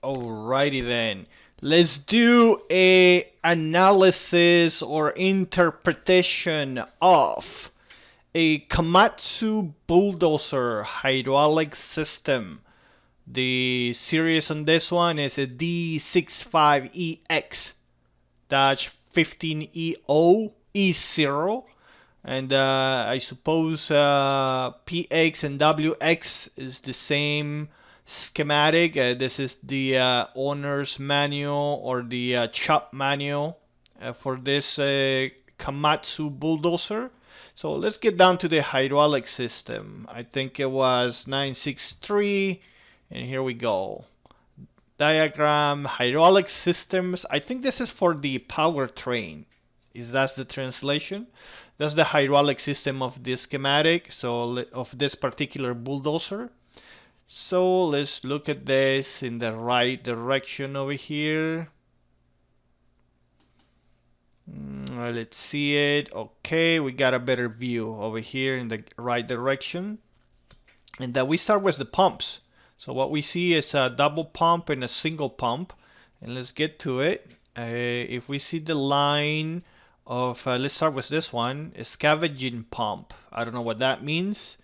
Alrighty then. Let's do a analysis or interpretation of a Komatsu bulldozer hydraulic system. The series on this one is a D65EX-15E0, and I suppose PX and WX is the same schematic. This is the owner's manual or the shop manual for this Komatsu bulldozer. So let's get down to the hydraulic system. I think it was 963, and here we go. Diagram, hydraulic systems. I think this is for the powertrain. Is that the translation? That's the hydraulic system of this schematic, so of this particular bulldozer. So let's look at this in the right direction over here. Let's see it. Okay, we got a better view over here in the right direction. And we start with the pumps. So what we see is a double pump and a single pump. And let's get to it. If we see the line of, let's start with this one, a scavenging pump. I don't know what that means.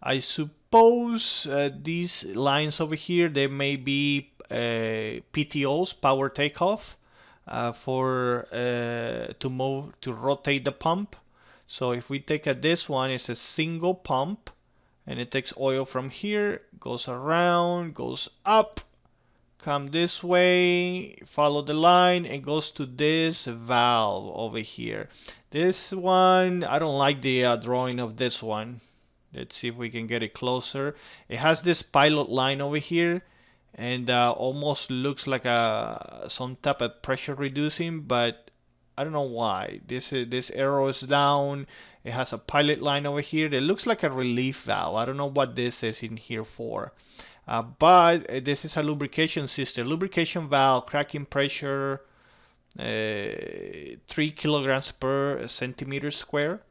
I suppose these lines over here, they may be PTOs, power takeoff, to rotate the pump. So if we take this one, it's a single pump, and it takes oil from here, goes around, goes up, come this way, follow the line, and goes to this valve over here. This one, I don't like the drawing of this one. Let's see if we can get it closer. It has this pilot line over here, and almost looks like some type of pressure reducing, but I don't know why. This arrow is down. It has a pilot line over here. It looks like a relief valve. I don't know what this is in here for. But this is a lubrication system. Lubrication valve, cracking pressure, 3 kilograms per centimeter square.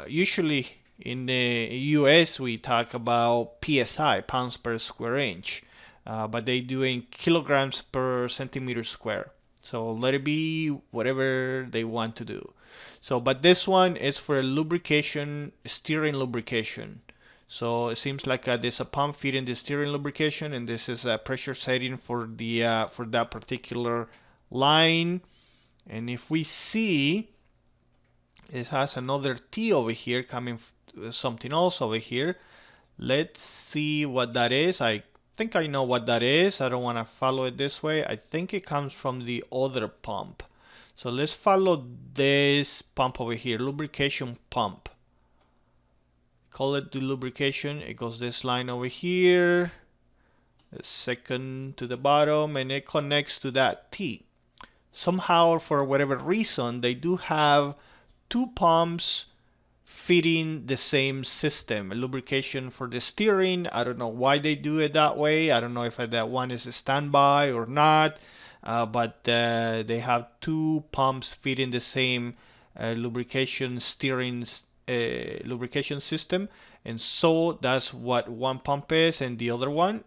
Usually in the US we talk about PSI, pounds per square inch, but they do in kilograms per centimeter square. So let it be whatever they want to do. So, but this one is for lubrication, steering lubrication. So it seems like there's a pump feeding the steering lubrication, and this is a pressure setting for the for that particular line. And if we see, it has another T over here coming something else over here. Let's see what that is. I think I know what that is. I don't want to follow it this way. I think it comes from the other pump. So let's follow this pump over here, lubrication pump. Call it the lubrication. It goes this line over here, a second to the bottom, and it connects to that T. Somehow, for whatever reason, they do have two pumps feeding the same system. A lubrication for the steering. I don't know why they do it that way. I don't know if that one is a standby or not, but they have two pumps feeding the same lubrication steering lubrication system, and so that's what one pump is, and the other one,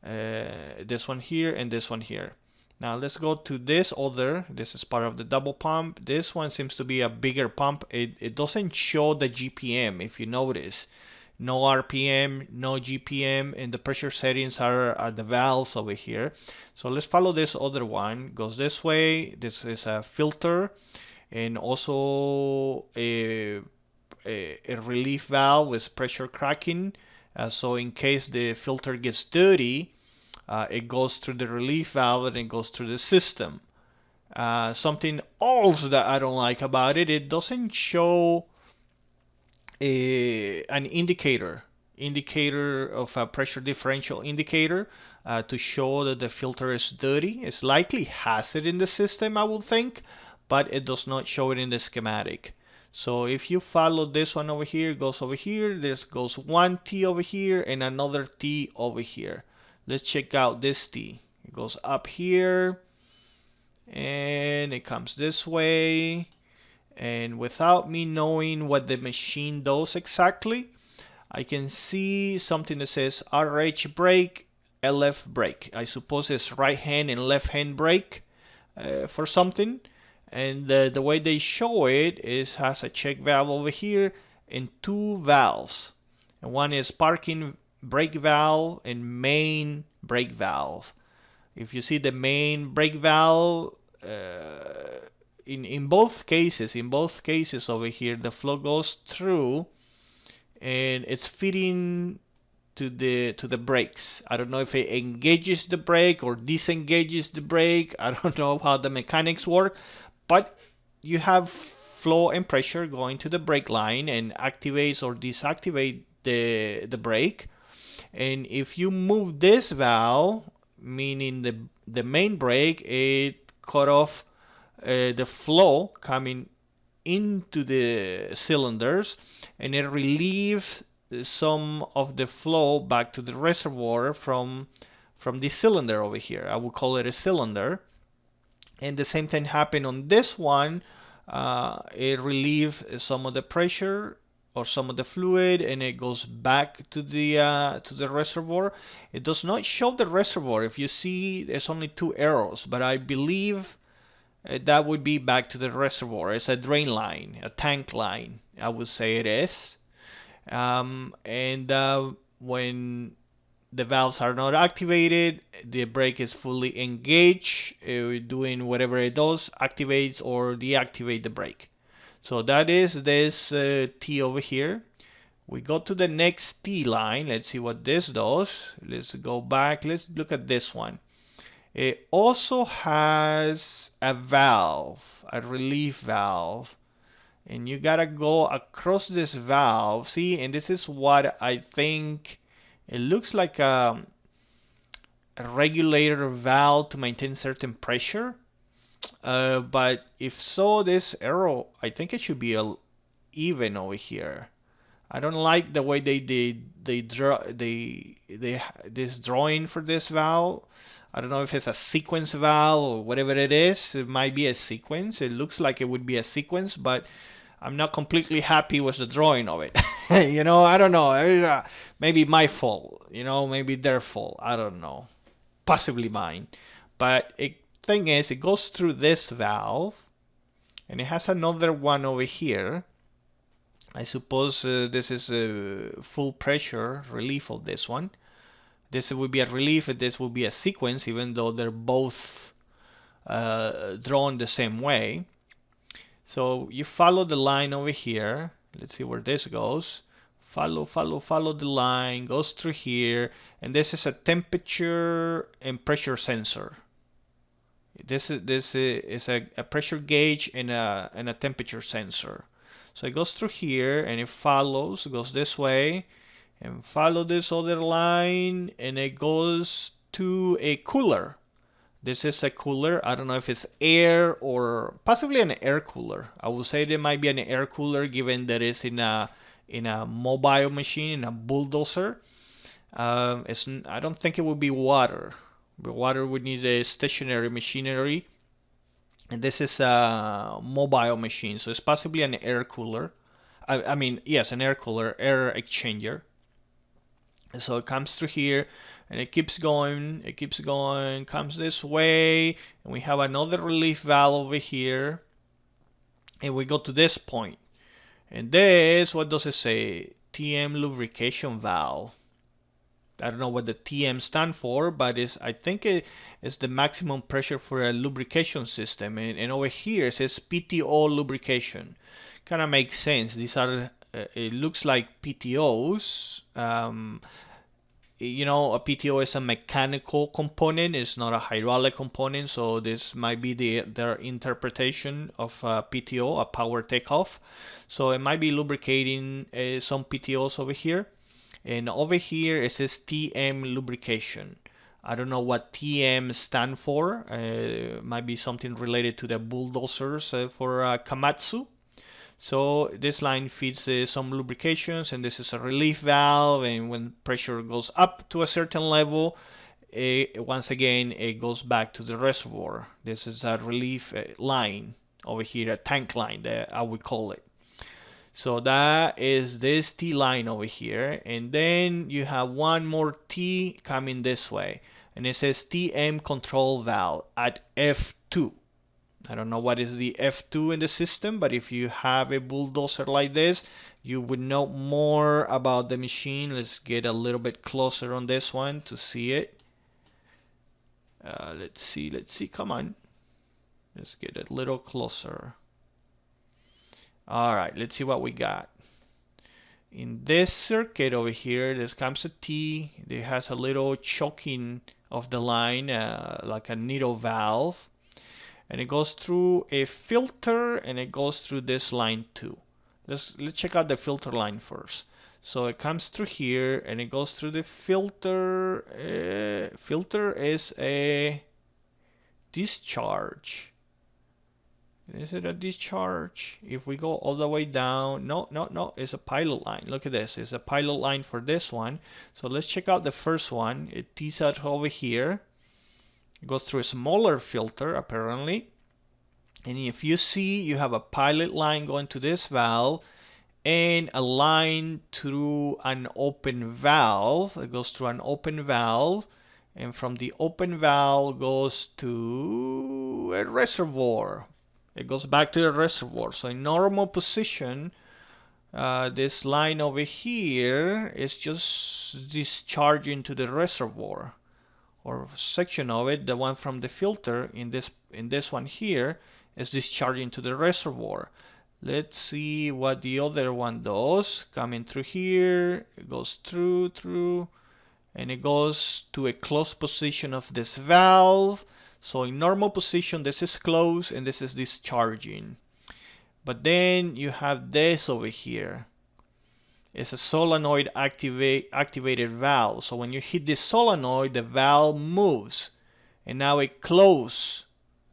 this one here and this one here. Now let's go to this other. This is part of the double pump. This one seems to be a bigger pump. It doesn't show the GPM, if you notice. No RPM, no GPM, and the pressure settings are at the valves over here. So let's follow this other one. Goes this way. This is a filter, and also a relief valve with pressure cracking. So in case the filter gets dirty, it goes through the relief valve and it goes through the system. Something else that I don't like about it, it doesn't show an indicator of a pressure differential indicator to show that the filter is dirty. It likely has it in the system, I would think, but it does not show it in the schematic. So if you follow this one over here, it goes over here, this goes one T over here and another T over here. Let's check out this T. It goes up here and it comes this way. And without me knowing what the machine does exactly, I can see something that says RH brake, LF brake. I suppose it's right hand and left hand brake for something. And the way they show it is has a check valve over here and two valves. And one is parking brake valve and main brake valve. If you see the main brake valve, in both cases over here, the flow goes through and it's feeding to the brakes. I don't know if it engages the brake or disengages the brake. I don't know how the mechanics work, but you have flow and pressure going to the brake line and activates or deactivate the brake. And if you move this valve, meaning the main brake, it cut off the flow coming into the cylinders, and it relieves some of the flow back to the reservoir from the cylinder over here. I would call it a cylinder. And the same thing happened on this one. It relieves some of the pressure or some of the fluid, and it goes back to the reservoir. It does not show the reservoir. If you see, there's only two arrows, but I believe that would be back to the reservoir. It's a drain line, a tank line, I would say it is. When the valves are not activated, the brake is fully engaged, doing whatever it does, activates or deactivate the brake. So that is this T over here. We go to the next T line. Let's see what this does. Let's go back. Let's look at this one. It also has a valve, a relief valve. And you gotta go across this valve. See, and this is what I think it looks like a regulator valve to maintain certain pressure. But if so, this arrow, I think it should be even over here. I don't like the way they draw this drawing for this valve. I don't know if it's a sequence valve or whatever it is. It might be a sequence. It looks like it would be a sequence, but I'm not completely happy with the drawing of it. You know, I don't know. Maybe my fault. You know, maybe their fault. I don't know. Possibly mine. But thing is, it goes through this valve, and it has another one over here. I suppose this is a full pressure relief of this one. This would be a relief, and this would be a sequence, even though they're both drawn the same way. So you follow the line over here. Let's see where this goes. Follow the line, goes through here, and this is a temperature and pressure sensor. This is a pressure gauge and a temperature sensor. So it goes through here and it follows, goes this way, and follow this other line, and it goes to a cooler. This is a cooler. I don't know if it's air or possibly an air cooler. I would say there might be an air cooler, given that it's in a mobile machine, in a bulldozer. I don't think it would be water. But water would need a stationary machinery, and this is a mobile machine, so it's possibly an air cooler. I mean, yes, an air cooler, air exchanger. And so it comes through here, and it keeps going, comes this way, and we have another relief valve over here, and we go to this point. And this, what does it say? TM lubrication valve. I don't know what the TM stand for, but I think it's the maximum pressure for a lubrication system. And over here it says PTO lubrication. Kind of makes sense. These are, it looks like PTOs. You know, a PTO is a mechanical component. It's not a hydraulic component. So this might be their interpretation of PTO, a power takeoff. So it might be lubricating some PTOs over here. And over here it says TM lubrication. I don't know what TM stand for. Might be something related to the bulldozers for Komatsu. So this line feeds some lubrications, and this is a relief valve. And when pressure goes up to a certain level, once again it goes back to the reservoir. This is a relief line over here, a tank line that I would call it. So that is this T line over here, and then you have one more T coming this way, and it says TM control valve at F2. I don't know what is the F2 in the system, but if you have a bulldozer like this, you would know more about the machine. Let's get a little bit closer on this one to see it. Let's see, come on. Let's get a little closer. All right, let's see what we got. In this circuit over here, there comes a T. It has a little choking of the line, like a needle valve. And it goes through a filter, and it goes through this line too. Let's check out the filter line first. So it comes through here, and it goes through the filter. Filter is a discharge. Is it a discharge? If we go all the way down, no, it's a pilot line. Look at this, it's a pilot line for this one. So let's check out the first one. It tees out over here. It goes through a smaller filter apparently. And if you see, you have a pilot line going to this valve and a line through an open valve. It goes through an open valve, and from the open valve goes to a reservoir. It goes back to the reservoir. So in normal position, this line over here is just discharging to the reservoir, or section of it, the one from the filter in this one here is discharging to the reservoir. Let's see what the other one does. Coming through here, it goes through, and it goes to a closed position of this valve. So in normal position, this is closed and this is discharging. But then you have this over here. It's a solenoid activated valve. So when you hit this solenoid, the valve moves, and now it closes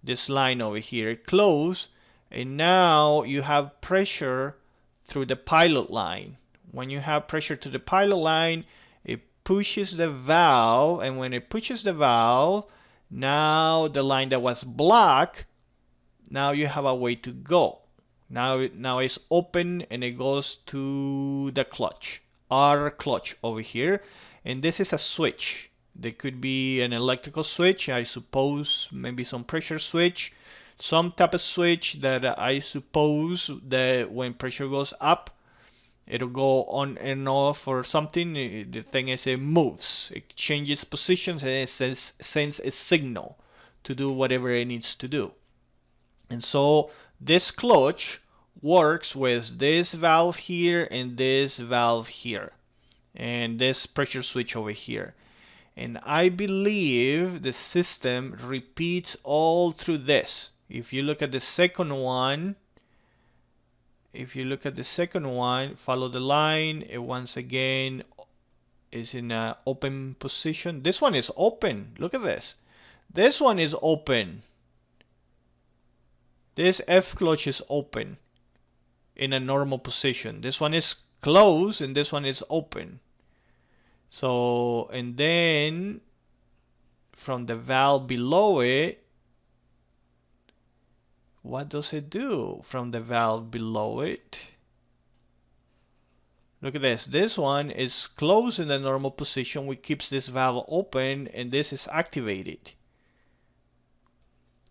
this line over here. It closes, and now you have pressure through the pilot line. When you have pressure to the pilot line, it pushes the valve, and when it pushes the valve, now the line that was black, now you have a way to go. Now it's open, and it goes to the clutch, our clutch over here. And this is a switch. There could be an electrical switch, I suppose, maybe some pressure switch, some type of switch that I suppose that when pressure goes up, it'll go on and off or something. The thing is, it moves, it changes positions, and it sends a signal to do whatever it needs to do. And so this clutch works with this valve here and this valve here and this pressure switch over here. And I believe the system repeats all through this. If you look at the second one, follow the line, it once again is in an open position. This one is open. Look at this. This one is open. This F clutch is open in a normal position. This one is closed and this one is open. So, and then from the valve below it, what does it do from the valve below it? Look at this. This one is closed in the normal position, which keeps this valve open, and this is activated.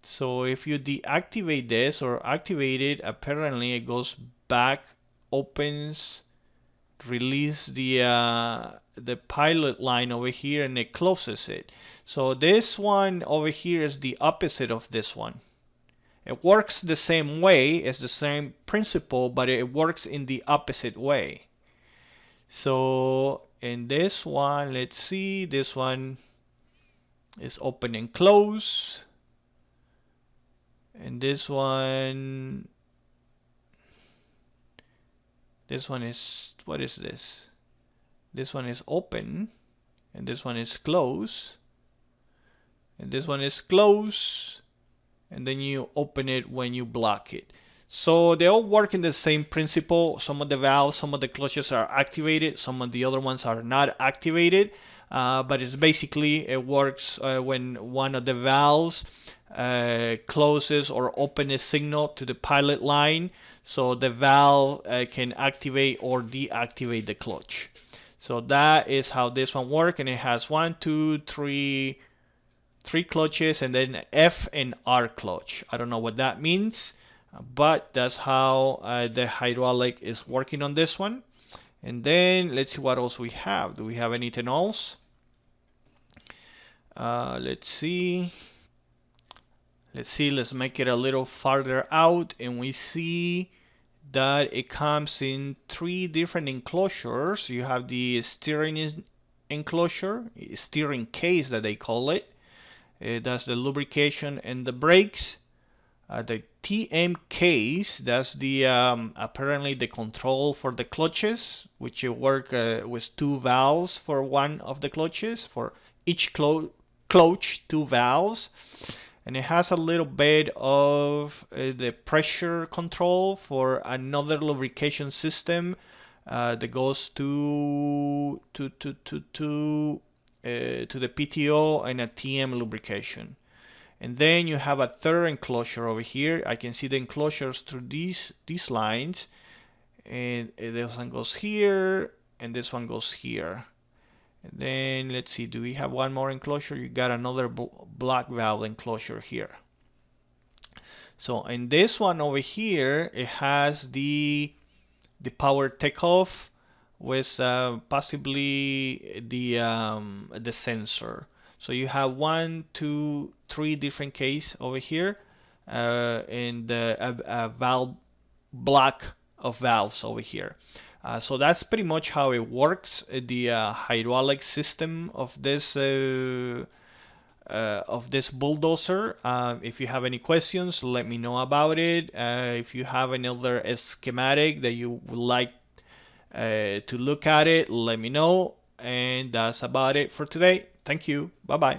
So if you deactivate this or activate it, apparently it goes back, opens, release the pilot line over here, and it closes it. So this one over here is the opposite of this one. It works the same way, it's the same principle, but it works in the opposite way. So in this one, let's see, this one is open and close. And this one is, what is this? This one is open, and this one is closed, and this one is closed, and then you open it when you block it. So they all work in the same principle. Some of the valves, some of the clutches are activated, some of the other ones are not activated. but it's basically, it works when one of the valves closes or opens a signal to the pilot line, so the valve can activate or deactivate the clutch. So that is how this one works, and it has three clutches, and then F and R clutch. I don't know what that means, but that's how the hydraulic is working on this one. And then let's see what else we have. Do we have anything else? Let's see. Let's make it a little farther out, and we see that it comes in three different enclosures. You have the steering enclosure, steering case that they call it. That's the lubrication and the brakes. The TM case, that's the apparently the control for the clutches, which you work with two valves for one of the clutches. For each clutch, two valves. And it has a little bit of the pressure control for another lubrication system that goes to the PTO and a TM lubrication. And then you have a third enclosure over here. I can see the enclosures through these lines, and this one goes here, and this one goes here. And then let's see, do we have one more enclosure? You got another black valve enclosure here. So in this one over here, it has the power takeoff with possibly the sensor. So you have 1, 2, 3 different cases over here, and a valve block of valves over here. So that's pretty much how it works. The hydraulic system of this bulldozer. If you have any questions, let me know about it. If you have another schematic that you would like to look at it, let me know. And that's about it for today. Thank you. Bye bye.